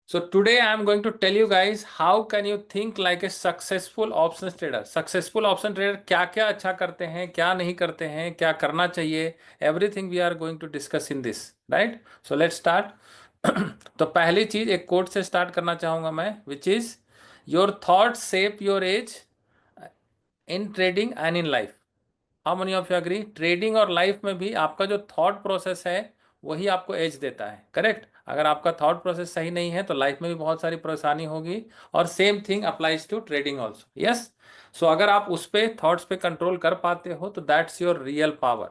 So today I am going to tell you guys how can you think like a successful options trader. Successful option trader क्या क्या अच्छा करते हैं, क्या नहीं करते हैं, क्या करना चाहिए, everything we are going to discuss in this, right? So let's start. तो पहली चीज एक कोट से स्टार्ट करना चाहूंगा मैं, which is your thoughts shape your age in trading and in life. How many of you agree? Trading और life में भी आपका जो थॉट प्रोसेस है वही आपको एज देता है, करेक्ट? अगर आपका थॉट प्रोसेस सही नहीं है तो लाइफ में भी बहुत सारी परेशानी होगी, और same thing applies to trading also, yes. So अगर आप उस पे थॉट्स पे कंट्रोल कर पाते हो तो that's your real power.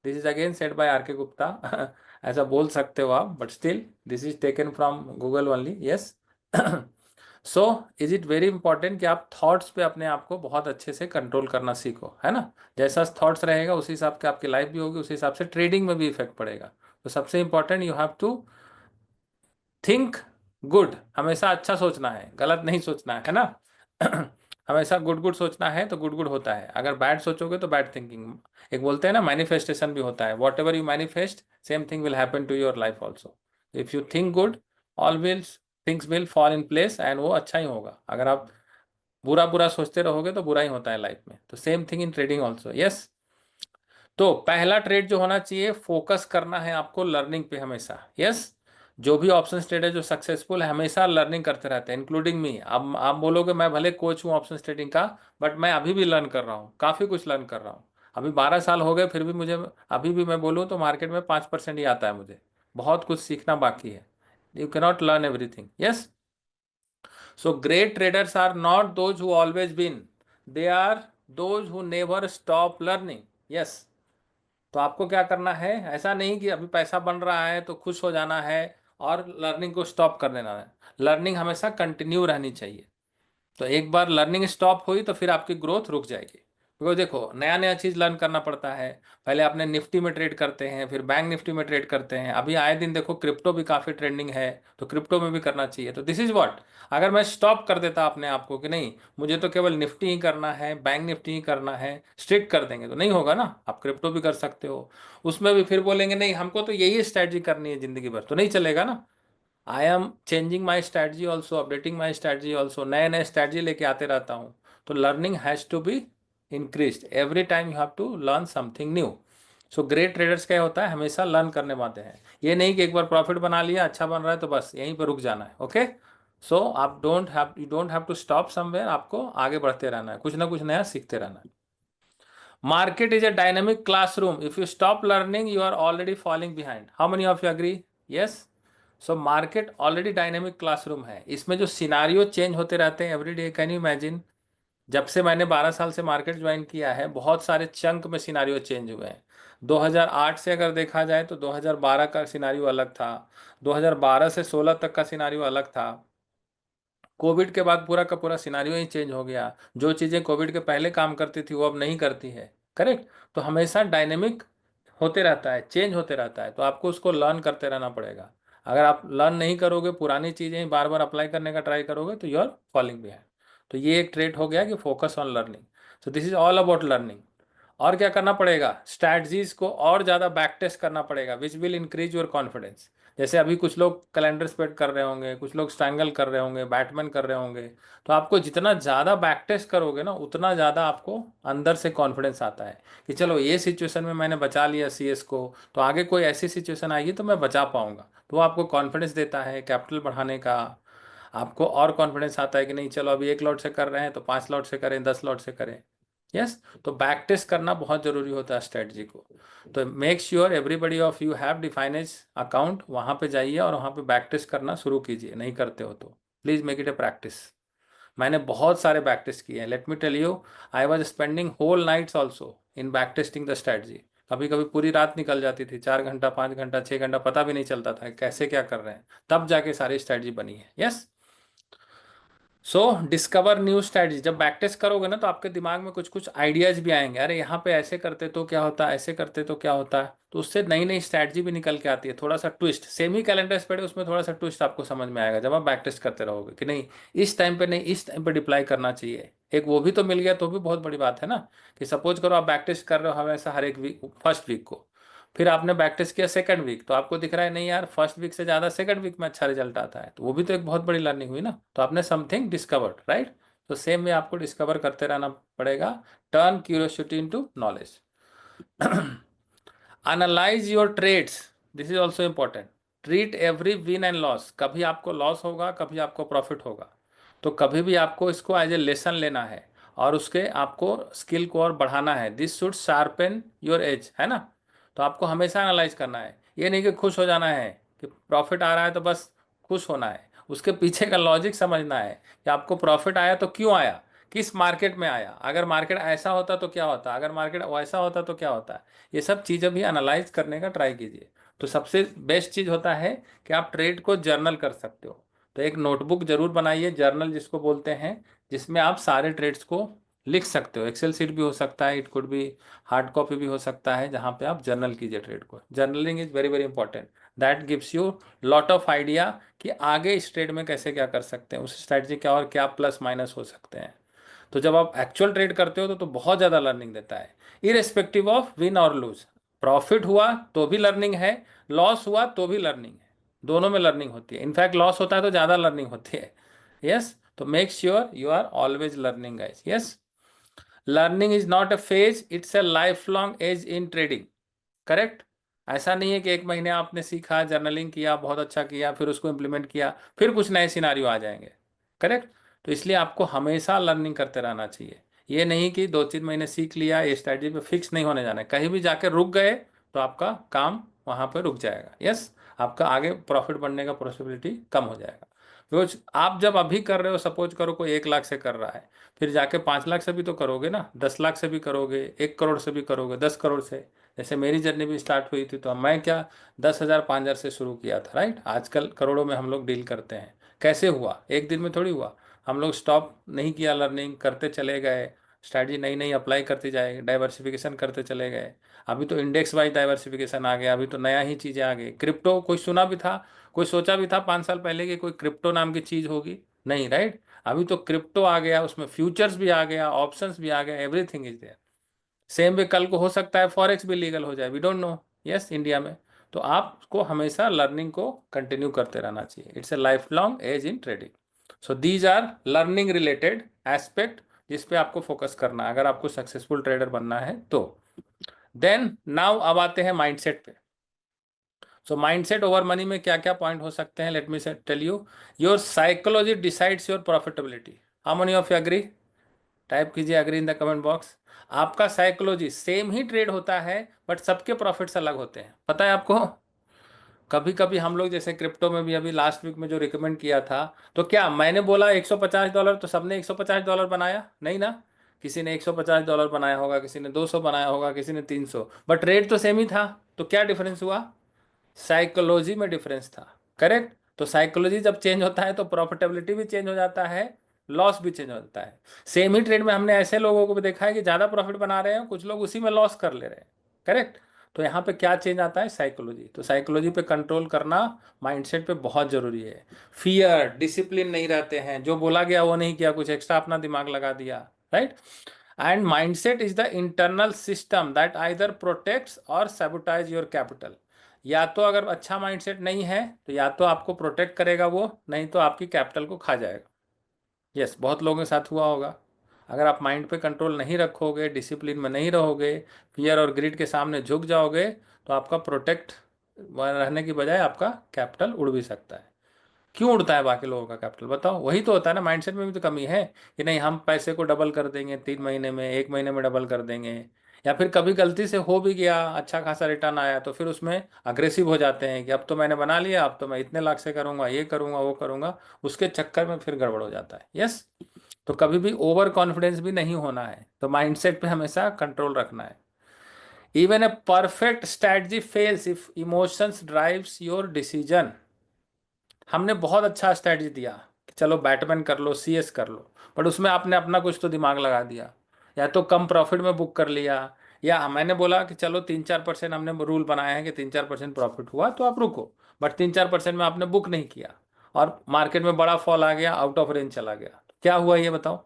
This is again said by R K Gupta. ऐसा बोल सकते हो आप, but still this is taken from Google only, yes. So is it very important कि आप थॉट्स पे अपने आप को बहुत अच्छे से कंट्रोल करना सीखो, है ना? जैसा थॉट्स रहेगा उसी हिसाब से आपकी लाइफ भी होगी, उसी हिसाब से ट्रेडिंग में भी इफेक्ट पड़ेगा। तो सबसे important you have to think good. हमेशा अच्छा सोचना है, गलत नहीं सोचना है ना? हमेशा गुड गुड सोचना है तो गुड गुड होता है, अगर बैड सोचोगे तो बैड थिंकिंग। एक बोलते हैं ना, मैनिफेस्टेशन भी होता है, whatever you manifest same thing will happen to your life also. If you think good, always things will fall in place, and वो अच्छा ही होगा। अगर आप बुरा बुरा सोचते रहोगे तो बुरा ही होता है लाइफ में। तो same thing in trading also, yes. तो पहला ट्रेड जो होना चाहिए, फोकस करना है आपको लर्निंग पे हमेशा, यस। जो भी ऑप्शन ट्रेडर जो सक्सेसफुल है हमेशा लर्निंग करते रहते हैं, इंक्लूडिंग मी। अब आप बोलोगे मैं भले कोच हूँ ऑप्शन ट्रेडिंग का, बट मैं अभी भी लर्न कर रहा हूँ, काफ़ी कुछ लर्न कर रहा हूँ। अभी 12 साल हो गए, फिर भी मुझे अभी भी मैं बोलूँ तो मार्केट में 5% ही आता है मुझे। बहुत कुछ सीखना बाकी है। You cannot learn everything, yes. So great traders are not those who always win. They are those who never stop learning. Yes. तो आपको क्या करना है? ऐसा नहीं कि अभी पैसा बन रहा है तो खुश हो जाना है और लर्निंग को स्टॉप कर देना है। लर्निंग हमेशा कंटिन्यू रहनी चाहिए। तो एक बार लर्निंग स्टॉप हुई तो फिर आपकी ग्रोथ रुक जाएगी। बिकॉज देखो, नया नया चीज़ लर्न करना पड़ता है। पहले आपने निफ्टी में ट्रेड करते हैं, फिर बैंक निफ्टी में ट्रेड करते हैं, अभी आए दिन देखो क्रिप्टो भी काफ़ी ट्रेंडिंग है, तो क्रिप्टो में भी करना चाहिए। तो दिस इज व्हाट, अगर मैं स्टॉप कर देता अपने आप को कि नहीं मुझे तो केवल निफ्टी ही करना है, बैंक निफ्टी ही करना है, स्ट्रिक्ट कर देंगे तो नहीं होगा ना। आप क्रिप्टो भी कर सकते हो, उसमें भी फिर बोलेंगे नहीं हमको तो यही स्ट्रैटेजी करनी है जिंदगी भर, तो नहीं चलेगा ना। I am changing my strategy also, updating my strategy also, नए नए स्ट्रैटेजी लेके आते रहता हूँ। तो learning has to be increase, every time you have to learn something new. So great traders क्या होता है, हमेशा लर्न करने वाले हैं। ये नहीं कि एक बार प्रॉफिट बना लिया, अच्छा बन रहा है तो बस यहीं पर रुक जाना है, ओके। सो आप you don't have to stop somewhere, आपको आगे बढ़ते रहना है, कुछ ना कुछ नया सीखते रहना है। Market is a dynamic classroom, if you stop learning you are already falling behind. How many of you agree? Yes. So market already dynamic classroom है, इसमें जो सिनारियो चेंज होते रहते हैं every day. Can you imagine? जब से मैंने 12 साल से मार्केट ज्वाइन किया है, बहुत सारे चंक में सिनारियो चेंज हुए हैं। 2008 से अगर देखा जाए तो 2012 का सिनारियो अलग था, 2012 से 16 तक का सिनारियो अलग था। कोविड के बाद पूरा का पूरा सिनारियो ही चेंज हो गया। जो चीज़ें कोविड के पहले काम करती थी वो अब नहीं करती है, करेक्ट? तो हमेशा डायनेमिक होते रहता है, चेंज होते रहता है, तो आपको उसको लर्न करते रहना पड़ेगा। अगर आप लर्न नहीं करोगे, पुरानी चीज़ें ही बार बार अप्लाई करने का ट्राई करोगे तो यू आर फॉलिंग बिहाइंड। तो ये एक ट्रेट हो गया कि focus on learning. So this is all about learning. और क्या करना पड़ेगा? स्ट्रैटेजीज को और ज़्यादा बैक टेस्ट करना पड़ेगा, which will increase your confidence. जैसे अभी कुछ लोग कैलेंडर स्प्रेड कर रहे होंगे, कुछ लोग स्ट्रैंगल कर रहे होंगे, बैटमैन कर रहे होंगे। तो आपको जितना ज़्यादा बैक टेस्ट करोगे ना, उतना ज़्यादा आपको अंदर से कॉन्फिडेंस आता है कि चलो ये सिचुएशन में मैंने बचा लिया सीएस को, तो आगे कोई ऐसी सिचुएशन आएगी तो मैं बचा पाऊंगा। तो वो आपको कॉन्फिडेंस देता है कैपिटल बढ़ाने का। आपको और कॉन्फिडेंस आता है कि नहीं चलो अभी 1 लॉट से कर रहे हैं तो 5 लॉट से करें, 10 लॉट से करें, यस। तो बैक टेस्ट करना बहुत जरूरी होता है स्ट्रेटजी को। तो make sure everybody of you have defined account, वहां पे जाइए और वहां पे बैक टेस्ट करना शुरू कीजिए। नहीं करते हो तो please make it a practice. मैंने बहुत सारे बैक टेस्ट किए हैं, let me tell you. I was spending whole nights also in back testing the strategy. कभी कभी पूरी रात निकल जाती थी, 4 घंटा 5 घंटा 6 घंटा, पता भी नहीं चलता था कैसे क्या कर रहे हैं, तब जाके सारी स्ट्रेटजी बनी है, यस। सो डिस्कवर न्यू स्ट्रैटेजी। जब बैक टेस्ट करोगे ना तो आपके दिमाग में कुछ कुछ आइडियाज भी आएंगे, अरे यहाँ पे ऐसे करते तो क्या होता, ऐसे करते तो क्या होता है। तो उससे नई नई स्ट्रैटेजी भी निकल के आती है, थोड़ा सा ट्विस्ट। सेम ही कैलेंडर पढ़े, उसमें थोड़ा सा ट्विस्ट आपको समझ में आएगा जब आप बैक टेस्ट करते रहोगे कि नहीं इस टाइम पे नहीं, इस टाइम पे डिप्लाई करना चाहिए। एक वो भी तो मिल गया तो भी बहुत बड़ी बात है ना। कि सपोज करो आप बैक टेस्ट कर रहे हो हमेशा हर एक वीक, फर्स्ट वीक को, फिर आपने बैक टेस्ट किया सेकंड वीक, तो आपको दिख रहा है नहीं यार फर्स्ट वीक से ज़्यादा सेकंड वीक में अच्छा रिजल्ट आता है, तो वो भी तो एक बहुत बड़ी लर्निंग हुई ना, तो आपने समथिंग डिस्कवर्ड, राइट। तो सेम वे आपको डिस्कवर करते रहना पड़ेगा। Turn curiosity into knowledge. Analyse your trades, this is also important. Treat every win and loss, कभी आपको लॉस होगा कभी आपको प्रॉफिट होगा, तो कभी भी आपको इसको एज ए लेसन लेना है और उसके आपको स्किल को और बढ़ाना है। This should sharpen your age, है ना। तो आपको हमेशा एनालाइज करना है, ये नहीं कि खुश हो जाना है कि प्रॉफिट आ रहा है तो बस खुश होना है, उसके पीछे का लॉजिक समझना है कि आपको प्रॉफिट आया तो क्यों आया, किस मार्केट में आया, अगर मार्केट ऐसा होता तो क्या होता, अगर मार्केट वैसा होता तो क्या होता। ये सब चीज़ें भी एनालाइज करने का ट्राई कीजिए। तो सबसे बेस्ट चीज़ होता है कि आप ट्रेड को जर्नल कर सकते हो। तो एक नोटबुक जरूर बनाइए, जर्नल जिसको बोलते हैं, जिसमें आप सारे ट्रेड्स को लिख सकते हो। एक्सेल सीट भी हो सकता है, it could be hard copy भी हो सकता है, जहाँ पे आप जर्नल कीजिए ट्रेड को। Journaling is very very important, that gives you lot of idea कि आगे इस ट्रेड में कैसे क्या कर सकते हैं, उस स्ट्रैटेजी क्या और क्या प्लस माइनस हो सकते हैं। तो जब आप एक्चुअल ट्रेड करते हो तो बहुत ज़्यादा लर्निंग देता है, इरेस्पेक्टिव ऑफ विन और लूज। प्रॉफिट हुआ तो भी लर्निंग है, लॉस हुआ तो भी लर्निंग है, दोनों में लर्निंग होती है। इनफैक्ट लॉस होता है तो ज़्यादा लर्निंग होती है। यस, तो make sure you are always learning guys. Yes, learning is not a phase, it's a lifelong edge in trading. Correct. ऐसा नहीं है कि एक महीने आपने सीखा, जर्नलिंग किया, बहुत अच्छा किया, फिर उसको इम्प्लीमेंट किया, फिर कुछ नए सिनारियो आ जाएंगे। करेक्ट। तो इसलिए आपको हमेशा लर्निंग करते रहना चाहिए। ये नहीं कि 2-3 महीने सीख लिया, ये स्ट्रैटेजी पे फिक्स नहीं होने जाना है, कहीं भी जाके रुक गए तो आपका काम वहाँ पे रुक जाएगा। यस, आपका आगे प्रॉफिट बढ़ने का पॉसिबिलिटी कम हो जाएगा। बिकॉज आप जब अभी कर रहे हो, सपोज करो कोई 1 लाख से कर रहा है, फिर जाके 5 लाख से भी तो करोगे ना, 10 लाख से भी करोगे, 1 करोड़ से भी करोगे, 10 करोड़ से। जैसे मेरी जर्नी भी स्टार्ट हुई थी तो मैं क्या 10,000 5,000 से शुरू किया था, राइट। आजकल करोड़ों में हम लोग डील करते हैं। कैसे हुआ, एक दिन में थोड़ी हुआ। हम लोग स्टॉप नहीं किया, लर्निंग करते चले गए, स्ट्रैटेजी नई नई अप्लाई करती जाए, डाइवर्सिफिकेशन करते चले गए। अभी तो इंडेक्स वाइज डाइवर्सिफिकेशन आ गया, अभी तो नया ही चीज़ें आ गई। क्रिप्टो कोई सुना भी था, कोई सोचा भी था 5 साल पहले कि कोई क्रिप्टो नाम की चीज़ होगी? नहीं, राइट। अभी तो क्रिप्टो आ गया, उसमें फ्यूचर्स भी आ गया, ऑप्शंस भी आ गया, everything is there. Same way कल को हो सकता है फॉरेक्स भी लीगल हो जाए, we don't know. Yes, India में। तो आपको हमेशा लर्निंग को कंटिन्यू करते रहना चाहिए। It's a lifelong edge in trading. So these are learning related aspect जिस पे आपको फोकस करना है अगर आपको सक्सेसफुल ट्रेडर बनना है तो। देन नाउ अब आते हैं माइंडसेट पे। सो माइंडसेट ओवर मनी में क्या क्या पॉइंट हो सकते हैं, let me tell you. Your psychology decides your profitability. How many of you agree? Type कीजिए agree in the comment box. आपका साइकोलॉजी, सेम ही ट्रेड होता है बट सबके प्रॉफिट्स अलग होते हैं, पता है आपको। कभी कभी हम लोग जैसे क्रिप्टो में भी अभी लास्ट वीक में जो रिकमेंड किया था, तो क्या मैंने बोला $150 तो सबने $150 बनाया? नहीं ना। किसी ने $150 बनाया होगा, किसी ने 200 बनाया होगा, किसी ने 300, बट रेट तो सेम ही था। तो क्या डिफरेंस हुआ? साइकोलॉजी में डिफरेंस था। करेक्ट। तो साइकोलॉजी जब चेंज होता है तो प्रॉफिटेबिलिटी भी चेंज हो जाता है, लॉस भी चेंज हो जाता है। सेम ही ट्रेड में हमने ऐसे लोगों को भी देखा है कि ज़्यादा प्रॉफिट बना रहे हैं, कुछ लोग उसी में लॉस कर ले रहे हैं। करेक्ट। तो यहाँ पे क्या चेंज आता है? साइकोलॉजी। तो साइकोलॉजी पे कंट्रोल करना माइंडसेट पे बहुत ज़रूरी है। फियर, डिसिप्लिन नहीं रहते हैं, जो बोला गया वो नहीं किया, कुछ एक्स्ट्रा अपना दिमाग लगा दिया, right. And mindset is the internal system that either protects और सैबोटाइज योर कैपिटल। या तो अगर अच्छा माइंडसेट नहीं है तो या तो आपको प्रोटेक्ट करेगा वो, नहीं तो आपकी कैपिटल को खा जाएगा। यस, बहुत लोगों के साथ हुआ होगा। अगर आप माइंड पे कंट्रोल नहीं रखोगे, डिसिप्लिन में नहीं रहोगे, फियर और ग्रीड के सामने झुक जाओगे, तो आपका प्रोटेक्ट रहने की बजाय आपका कैपिटल उड़ भी सकता है। क्यों उड़ता है बाकी लोगों का कैपिटल, बताओ? वही तो होता है ना, माइंडसेट में भी तो कमी है कि नहीं हम पैसे को डबल कर देंगे 3 महीने में, 1 महीने में डबल कर देंगे। या फिर कभी गलती से हो भी गया, अच्छा खासा रिटर्न आया, तो फिर उसमें अग्रेसिव हो जाते हैं कि अब तो मैंने बना लिया, अब तो मैं इतने लाख से करूंगा, ये करूंगा वो करूंगा। उसके चक्कर में फिर गड़बड़ हो जाता है। यस। तो कभी भी ओवर कॉन्फिडेंस भी नहीं होना है, तो माइंडसेट पे हमेशा कंट्रोल रखना है। Even a perfect strategy fails if emotions drives your decision. हमने बहुत अच्छा स्ट्रैटेजी दिया कि चलो बैटमैन कर लो, सीएस कर लो, बट उसमें आपने अपना कुछ तो दिमाग लगा दिया, या तो कम प्रॉफिट में बुक कर लिया, या मैंने बोला कि चलो 3-4% हमने रूल बनाया है कि 3-4% प्रॉफिट हुआ तो आप रुको, बट 3-4% में आपने बुक नहीं किया और मार्केट में बड़ा फॉल आ गया, आउट ऑफ रेंज चला गया, क्या हुआ ये बताओ?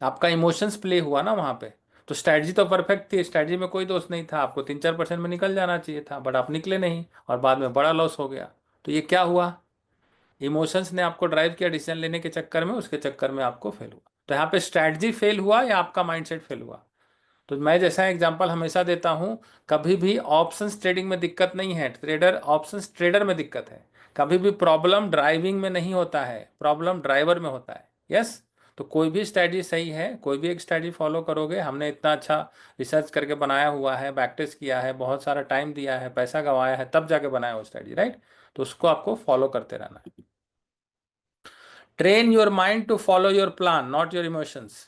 आपका इमोशंस प्ले हुआ ना वहाँ पे। तो स्ट्रैटेजी तो परफेक्ट थी, स्ट्रैटेजी में कोई दोष नहीं था, आपको 3-4% में निकल जाना चाहिए था, बट आप निकले नहीं और बाद में बड़ा लॉस हो गया। तो ये क्या हुआ, इमोशंस ने आपको ड्राइव किया डिसीजन लेने के चक्कर में, उसके चक्कर में आपको फेल हुआ। तो यहाँ पे स्ट्रैटेजी फेल हुआ या आपका माइंडसेट फेल हुआ। तो मैं जैसा एग्जांपल हमेशा देता हूं, कभी भी ऑप्शंस ट्रेडिंग में दिक्कत नहीं है, ट्रेडर ऑप्शंस ट्रेडर में दिक्कत है। कभी भी प्रॉब्लम ड्राइविंग में नहीं होता है, प्रॉब्लम ड्राइवर में होता है। यस। तो कोई भी स्ट्रैटेजी सही है, कोई भी एक स्ट्रैटेजी फॉलो करोगे, हमने इतना अच्छा रिसर्च करके बनाया हुआ है, प्रैक्टिस किया है, बहुत सारा टाइम दिया है, पैसा गंवाया है, तब जाके बनाया वो स्ट्रैटेजी, राइट। तो उसको आपको फॉलो करते रहना है। Train your mind to follow your plan, not your emotions.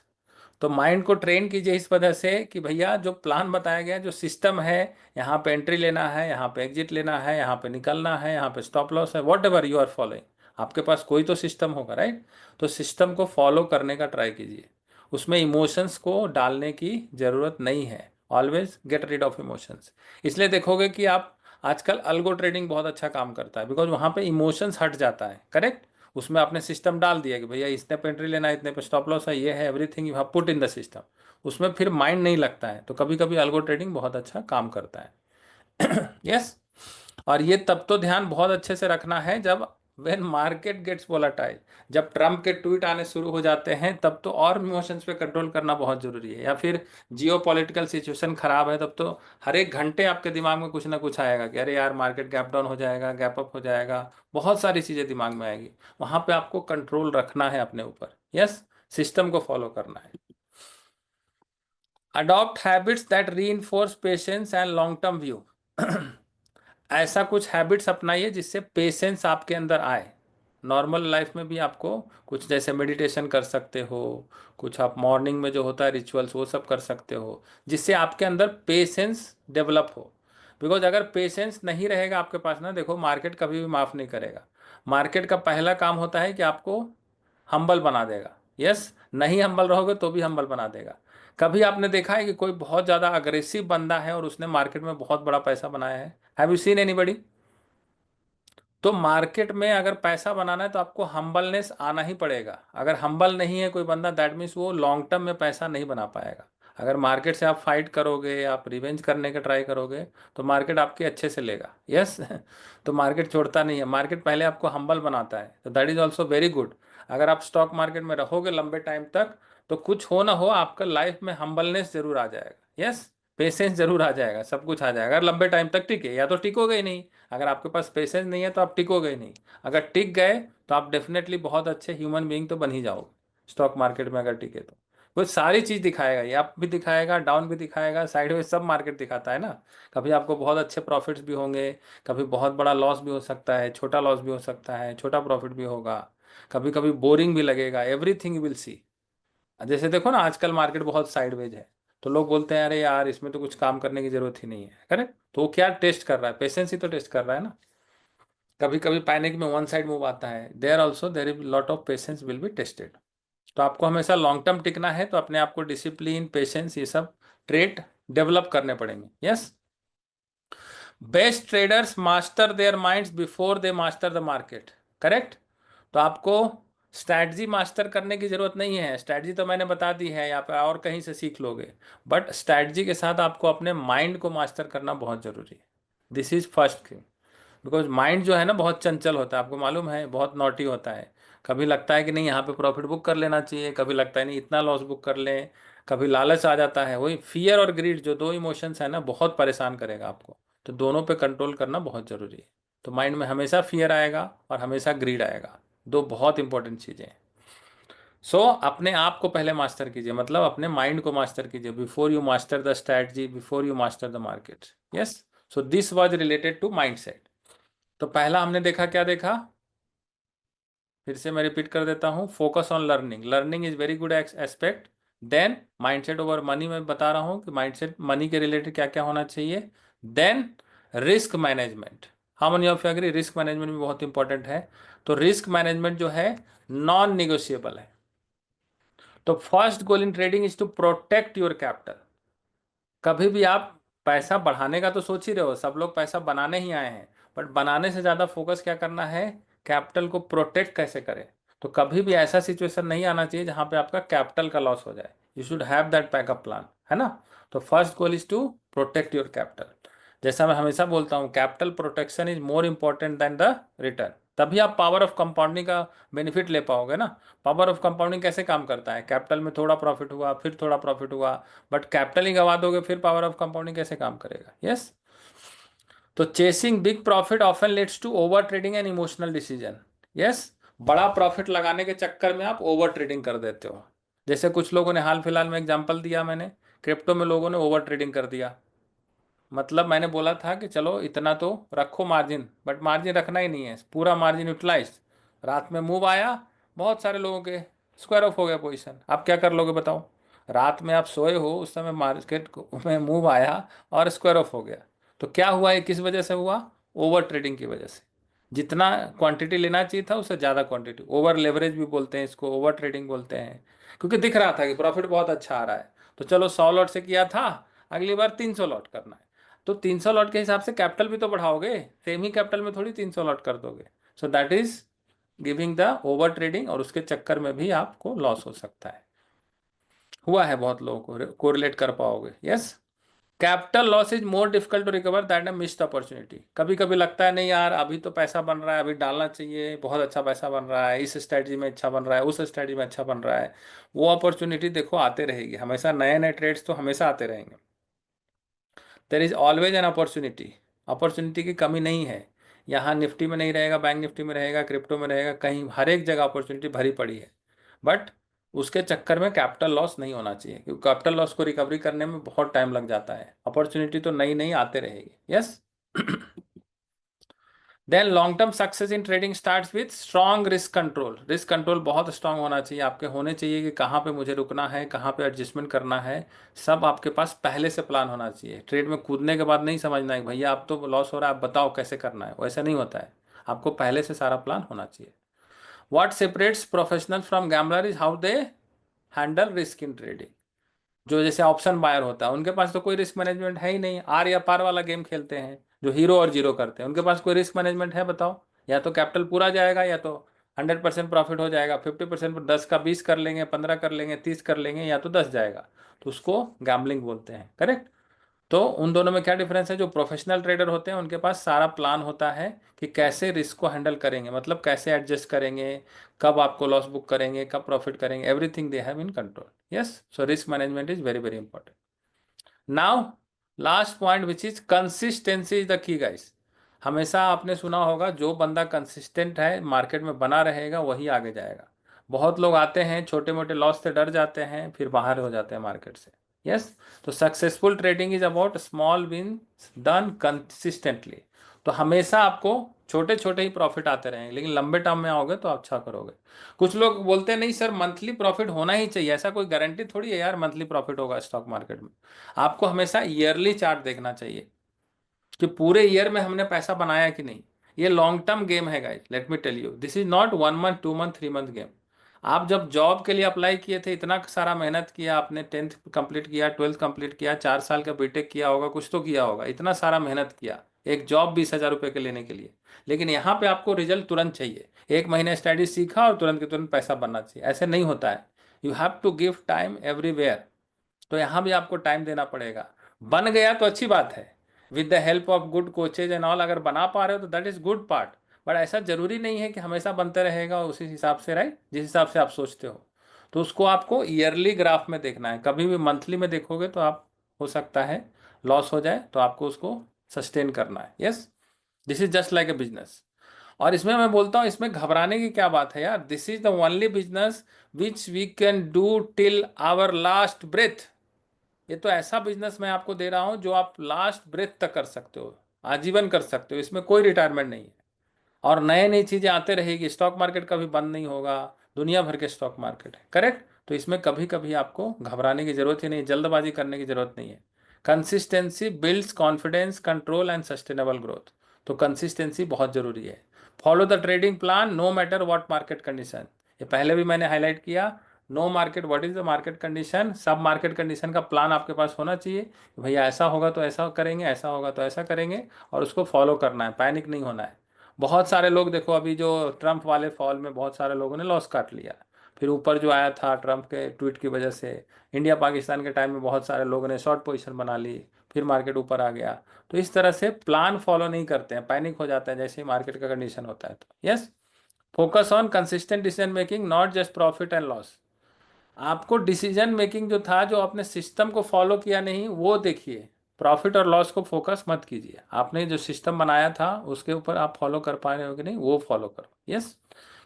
तो माइंड को ट्रेन कीजिए इस वजह से कि भैया जो प्लान बताया गया, जो सिस्टम है, यहाँ पे एंट्री लेना है, यहाँ पे एग्जिट लेना है, यहाँ पे निकलना है, यहाँ पे स्टॉप लॉस है, whatever you are following, आपके पास कोई तो सिस्टम होगा, राइट। तो सिस्टम को फॉलो करने का ट्राई कीजिए, उसमें इमोशंस को डालने की जरूरत नहीं है। Always get rid of emotions. इसलिए देखोगे कि आप आजकल अल्गो ट्रेडिंग बहुत अच्छा काम करता है, बिकॉज वहाँ पे इमोशंस हट जाता है, करेक्ट। उसमें आपने सिस्टम डाल दिया कि भैया इतने पे एंट्री लेना है, इतने पे स्टॉप लॉस है, ये है, everything you have put in the system. उसमें फिर माइंड नहीं लगता है, तो कभी कभी अल्गो ट्रेडिंग बहुत अच्छा काम करता है। यस। और ये तब तो ध्यान बहुत अच्छे से रखना है जब व्हेन मार्केट गेट्स वोलाटाइल, जब ट्रम्प के ट्वीट आने शुरू हो जाते हैं, तब तो और इमोशंस पे कंट्रोल करना बहुत जरूरी है। या फिर जियो पॉलिटिकल सिचुएशन खराब है, तब तो हर एक घंटे आपके दिमाग में कुछ ना कुछ आएगा कि अरे यार मार्केट गैप डाउन हो जाएगा, गैप अप हो जाएगा, बहुत सारी चीजें दिमाग में आएगी। वहां पे आपको कंट्रोल रखना है अपने ऊपर। यस। सिस्टम को फॉलो करना है। अडॉप्ट हैबिट्स दैट री patience and long term view. ऐसा कुछ हैबिट्स अपनाइए जिससे पेशेंस आपके अंदर आए। नॉर्मल लाइफ में भी आपको कुछ जैसे मेडिटेशन कर सकते हो, कुछ आप मॉर्निंग में जो होता है रिचुअल्स वो सब कर सकते हो, जिससे आपके अंदर पेशेंस डेवलप हो। बिकॉज अगर पेशेंस नहीं रहेगा आपके पास ना, देखो मार्केट कभी भी माफ़ नहीं करेगा। मार्केट का पहला काम होता है कि आपको हम्बल बना देगा। यस। नहीं हम्बल रहोगे तो भी हम्बल बना देगा। कभी आपने देखा है कि कोई बहुत ज़्यादा अग्रेसिव बंदा है और उसने मार्केट में बहुत बड़ा पैसा बनाया है? Have you seen anybody? तो मार्केट में अगर पैसा बनाना है तो आपको हम्बलनेस आना ही पड़ेगा। अगर हम्बल नहीं है कोई बंदा, दैट मीन्स वो लॉन्ग टर्म में पैसा नहीं बना पाएगा। अगर मार्केट से आप फाइट करोगे, आप रिवेंज करने का ट्राई करोगे, तो मार्केट आपके अच्छे से लेगा। यस। तो मार्केट छोड़ता नहीं है, मार्केट पहले आपको हम्बल बनाता है, तो that is also very good. अगर आप स्टॉक मार्केट में रहोगे लंबे टाइम तक, तो कुछ हो ना हो आपका लाइफ में हम्बलनेस जरूर आ जाएगा। यस। पेशेंस जरूर आ जाएगा, सब कुछ आ जाएगा, अगर लंबे टाइम तक टिके। या तो टिकोगे ही नहीं, अगर आपके पास पेशेंस नहीं है तो आप टिकोगे ही नहीं। अगर टिक गए तो आप डेफिनेटली बहुत अच्छे ह्यूमन बीइंग तो बन ही जाओगे स्टॉक मार्केट में, अगर टिके तो। कुछ सारी चीज़ दिखाएगा, ये अप भी दिखाएगा, डाउन भी दिखाएगा, साइडवेज सब मार्केट दिखाता है ना। कभी आपको बहुत अच्छे प्रॉफिट्स भी होंगे, कभी बहुत बड़ा लॉस भी हो सकता है, छोटा लॉस भी हो सकता है, छोटा प्रॉफिट भी होगा, कभी कभी बोरिंग भी लगेगा, एवरीथिंग यू विल सी। जैसे देखो ना आजकल मार्केट बहुत साइडवेज है, तो लोग बोलते हैं अरे यार इसमें तो कुछ काम करने की जरूरत ही नहीं है, करेक्ट। तो वो क्या टेस्ट कर रहा है? पेशेंस ही तो टेस्ट कर रहा है ना। कभी कभी पैनिक में वन साइड मूव आता है, there also there is lot of patience will be tested. तो आपको हमेशा लॉन्ग टर्म टिकना है, तो अपने आप को डिसिप्लिन, पेशेंस, ये सब ट्रेट डेवलप करने पड़ेंगे। Yes. Best traders master their minds before they master the market, correct. तो आपको स्ट्रैटेजी मास्टर करने की जरूरत नहीं है, स्ट्रैटेजी तो मैंने बता दी है, यहाँ पे और कहीं से सीख लोगे। बट स्ट्रैटेजी के साथ आपको अपने माइंड को मास्टर करना बहुत जरूरी है। This is first thing. Because mind जो है ना बहुत चंचल होता है, आपको मालूम है, बहुत नॉटी होता है। कभी लगता है कि नहीं यहाँ पे प्रॉफिट बुक कर लेना चाहिए, कभी लगता है नहीं इतना लॉस बुक कर लें, कभी लालच आ जाता है। वही फियर और ग्रीड जो दो इमोशंस है ना, बहुत परेशान करेगा आपको। तो दोनों पे कंट्रोल करना बहुत ज़रूरी है। तो माइंड में हमेशा फियर आएगा और हमेशा ग्रीड आएगा, दो बहुत इंपॉर्टेंट चीज़ें हैं। सो अपने आप को पहले मास्टर कीजिए, मतलब अपने माइंड को मास्टर कीजिए, before you master the strategy, before you master the market. Yes. So this was related to mindset. तो पहला हमने देखा, क्या देखा? फिर से मैं रिपीट कर देता हूँ, focus on learning, learning is very good aspect. Then mindset over money, मैं बता रहा हूँ कि माइंडसेट मनी के रिलेटेड क्या क्या होना चाहिए। Then risk management, how many of you agree? Risk management भी बहुत इंपॉर्टेंट है। तो रिस्क मैनेजमेंट जो है नॉन निगोशिएबल है। तो first goal in trading is to protect your capital. कभी भी आप पैसा बढ़ाने का तो सोच ही रहे हो, सब लोग पैसा बनाने ही आए हैं, बट बनाने से ज़्यादा फोकस क्या करना है, कैपिटल को प्रोटेक्ट कैसे करें। तो कभी भी ऐसा सिचुएशन नहीं आना चाहिए जहां पे आपका कैपिटल का लॉस हो जाए। You should have that backup plan. है ना। तो first goal is to protect your capital. जैसा मैं हमेशा बोलता हूँ, capital protection is more important than the return. तभी आप पावर ऑफ कंपाउंडिंग का बेनिफिट ले पाओगे ना। पावर ऑफ कंपाउंडिंग कैसे काम करता है, कैपिटल में थोड़ा प्रॉफिट हुआ, फिर थोड़ा प्रॉफिट हुआ, बट कैपिटल ही गवा दोगे, फिर पावर ऑफ कंपाउंडिंग कैसे काम करेगा। यस। तो chasing big profit often leads to overtrading and emotional decision. Yes. बड़ा प्रॉफिट लगाने के चक्कर में आप ओवर ट्रेडिंग कर देते हो। जैसे कुछ लोगों ने हाल फिलहाल में एग्जांपल दिया मैंने, क्रिप्टो में लोगों ने ओवर ट्रेडिंग कर दिया। मतलब मैंने बोला था कि चलो इतना तो रखो मार्जिन, बट मार्जिन रखना ही नहीं है, पूरा मार्जिन यूटिलाइज। रात में मूव आया, बहुत सारे लोगों के स्क्वायर ऑफ हो गया पोजीशन, आप क्या कर लोगे बताओ। रात में आप सोए हो, उस समय मार्केट में मूव आया और स्क्वायर ऑफ हो गया। तो क्या हुआ, ये किस वजह से हुआ, ओवर ट्रेडिंग की वजह से। जितना क्वांटिटी लेना चाहिए था उससे ज़्यादा क्वांटिटी, ओवर लेवरेज भी बोलते हैं इसको, ओवर ट्रेडिंग बोलते हैं। क्योंकि दिख रहा था कि प्रॉफिट बहुत अच्छा आ रहा है, तो चलो 100 लॉट से किया था, अगली बार 300 लॉट करना है। तो 300 लॉट के हिसाब से कैपिटल भी तो बढ़ाओगे, सेम ही कैपिटल में थोड़ी 300 लॉट कर दोगे। So that is giving the over trading, और उसके चक्कर में भी आपको लॉस हो सकता है। हुआ है बहुत लोगों को, कोरिलेट कर पाओगे। Yes. Capital loss is more difficult to recover that a missed opportunity. कभी कभी लगता है नहीं यार, अभी तो पैसा बन रहा है, अभी डालना चाहिए, बहुत अच्छा पैसा बन रहा है, इस स्ट्रेटजी में अच्छा बन रहा है, उस स्ट्रेटजी में अच्छा बन रहा है। वो अपॉर्चुनिटी देखो आते रहेगी हमेशा, नए नए ट्रेड्स तो हमेशा आते रहेंगे। There is always an opportunity. Opportunity की कमी नहीं है। यहाँ निफ्टी में नहीं रहेगा, बैंक निफ्टी में रहेगा, क्रिप्टो में रहेगा, कहीं हर एक जगह अपॉर्चुनिटी भरी पड़ी है। बट उसके चक्कर में कैपिटल लॉस नहीं होना चाहिए, क्योंकि कैपिटल लॉस को रिकवरी करने में बहुत टाइम लग जाता है। अपॉर्चुनिटी तो नई नई आते रहेगी। Yes. Then long term success in trading starts with strong risk control. Risk control बहुत स्ट्रांग होना चाहिए आपके, होने चाहिए कि कहाँ पे मुझे रुकना है, कहाँ पे एडजस्टमेंट करना है, सब आपके पास पहले से प्लान होना चाहिए। ट्रेड में कूदने के बाद नहीं समझना है भैया आप तो लॉस हो रहा है, आप बताओ कैसे करना है, वैसा नहीं होता है। आपको पहले से सारा प्लान होना चाहिए। What separates professional from gambler is how they handle risk in trading. जो जैसे ऑप्शन बायर होता है, उनके पास तो कोई रिस्क मैनेजमेंट है ही नहीं, आर या पार वाला गेम खेलते हैं। जो हीरो और जीरो करते हैं, उनके पास कोई रिस्क मैनेजमेंट है बताओ। या तो कैपिटल पूरा जाएगा, या तो 100% प्रॉफिट हो जाएगा, 50% पर 10 का 20 कर लेंगे, 15 कर लेंगे, 30 कर लेंगे, या तो 10 जाएगा। तो उसको गैम्बलिंग बोलते हैं। करेक्ट। तो उन दोनों में क्या डिफरेंस है, जो प्रोफेशनल ट्रेडर होते हैं उनके पास सारा प्लान होता है कि कैसे रिस्क को हैंडल करेंगे, मतलब कैसे एडजस्ट करेंगे, कब आपको लॉस बुक करेंगे, कब प्रॉफिट करेंगे, everything they have in control. Yes. So risk management is very very important. Now last point which is consistency is the key guys. हमेशा आपने सुना होगा, जो बंदा कंसिस्टेंट है मार्केट में बना रहेगा वही आगे जाएगा। बहुत लोग आते हैं छोटे मोटे लॉस से डर जाते हैं, फिर बाहर हो जाते हैं मार्केट से। यस। तो successful trading is about small win done consistently. तो हमेशा आपको छोटे छोटे ही प्रॉफिट आते रहेंगे, लेकिन लंबे टर्म में आओगे तो अच्छा करोगे। कुछ लोग बोलते हैं नहीं सर मंथली प्रॉफिट होना ही चाहिए, ऐसा कोई गारंटी थोड़ी है यार मंथली प्रॉफिट होगा स्टॉक मार्केट में। आपको हमेशा ईयरली चार्ट देखना चाहिए कि पूरे ईयर में हमने पैसा बनाया कि नहीं। ये लॉन्ग टर्म गेम है guys, let me tell you, this is not 1 month 2 month 3 month game. आप जब जॉब के लिए अप्लाई किए थे, इतना सारा मेहनत किया आपने, 10th कंप्लीट किया, 12th कंप्लीट किया, 4 साल का बीटेक किया होगा, कुछ तो किया होगा, इतना सारा मेहनत किया एक जॉब 20,000 रुपये के लेने के लिए। लेकिन यहाँ पे आपको रिजल्ट तुरंत चाहिए, 1 महीने स्टडी सीखा और तुरंत के तुरंत पैसा बनना चाहिए, ऐसे नहीं होता है। You have to give time everywhere. तो यहाँ भी आपको टाइम देना पड़ेगा। बन गया तो अच्छी बात है, with the help of good coaches and all, अगर बना पा रहे हो तो that is good part. But ऐसा जरूरी नहीं है कि हमेशा बनते रहेगा उसी हिसाब से, राइट, जिस हिसाब से आप सोचते हो। तो उसको आपको ईयरली ग्राफ में देखना है, कभी भी मंथली में देखोगे तो आप हो सकता है लॉस हो जाए, तो आपको उसको सस्टेन करना है। Yes. This is just like a business. और इसमें मैं बोलता हूँ, इसमें घबराने की क्या बात है यार, this is the only business which we can do till our last breath. ये तो ऐसा बिजनेस मैं आपको दे रहा हूं जो आप लास्ट ब्रेथ तक कर सकते हो, आजीवन कर सकते हो, इसमें कोई रिटायरमेंट नहीं है। और नए नई चीजें आते रहेगी, स्टॉक मार्केट कभी बंद नहीं होगा, दुनिया भर के स्टॉक मार्केट है। करेक्ट। तो इसमें कभी कभी आपको घबराने की जरूरत ही नहीं, जल्दबाजी करने की जरूरत नहीं है। Consistency builds confidence, control and sustainable growth. तो कंसिस्टेंसी बहुत जरूरी है। Follow the trading plan no matter what market condition. ये पहले भी मैंने हाईलाइट किया। No market, what is the market condition, सब मार्केट कंडीशन का प्लान आपके पास होना चाहिए कि भैया ऐसा होगा तो ऐसा करेंगे, ऐसा होगा तो ऐसा करेंगे, और उसको फॉलो करना है, पैनिक नहीं होना है। बहुत सारे लोग देखो, अभी जो ट्रम्प वाले फॉल में बहुत सारे लोगों ने लॉस काट लिया। फिर ऊपर जो आया था ट्रम्प के ट्वीट की वजह से, इंडिया पाकिस्तान के टाइम में बहुत सारे लोगों ने शॉर्ट पोजीशन बना ली, फिर मार्केट ऊपर आ गया। तो इस तरह से प्लान फॉलो नहीं करते हैं, पैनिक हो जाता है जैसे ही मार्केट का कंडीशन होता है। तो yes, focus on consistent decision making, not just profit and loss. आपको डिसीजन मेकिंग जो था, जो आपने सिस्टम को फॉलो किया नहीं, वो देखिए। प्रॉफिट और लॉस को फोकस मत कीजिए। आपने जो सिस्टम बनाया था उसके ऊपर आप फॉलो कर पा रहे हो कि नहीं, वो फॉलो करो। यस,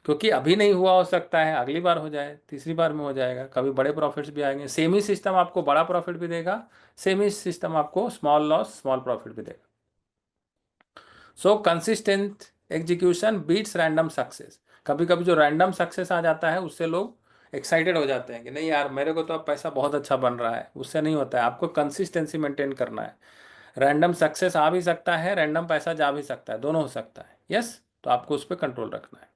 क्योंकि अभी नहीं हुआ, हो सकता है अगली बार हो जाए, तीसरी बार में हो जाएगा, कभी बड़े प्रॉफिट्स भी आएंगे। सेम ही सिस्टम आपको बड़ा प्रॉफिट भी देगा, सेम ही सिस्टम आपको स्मॉल लॉस स्मॉल प्रॉफिट भी देगा। So consistent execution beats random success. कभी कभी जो रैंडम सक्सेस आ जाता है उससे लोग एक्साइटेड हो जाते हैं कि नहीं यार, मेरे को तो अब पैसा बहुत अच्छा बन रहा है। उससे नहीं होता है, आपको कंसिस्टेंसी मेंटेन करना है। रैंडम सक्सेस आ भी सकता है, रैंडम पैसा जा भी सकता है, दोनों हो सकता है। यस, तो आपको उस पर कंट्रोल रखना है।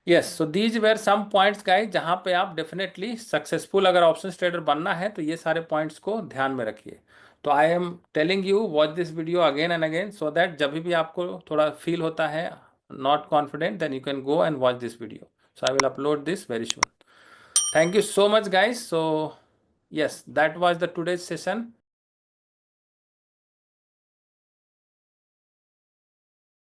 Yes, so these were some points guys, जहां पे आप डेफिनेटली सक्सेसफुल अगर ऑप्शन ट्रेडर बनना है तो ये सारे पॉइंट्स को ध्यान में रखिए। तो I am telling you watch this video again and again, so that जब भी आपको थोड़ा फील होता है not confident, then you can go and watch this video. So I will upload this very soon. Thank you so much guys. So yes, that was the today's session.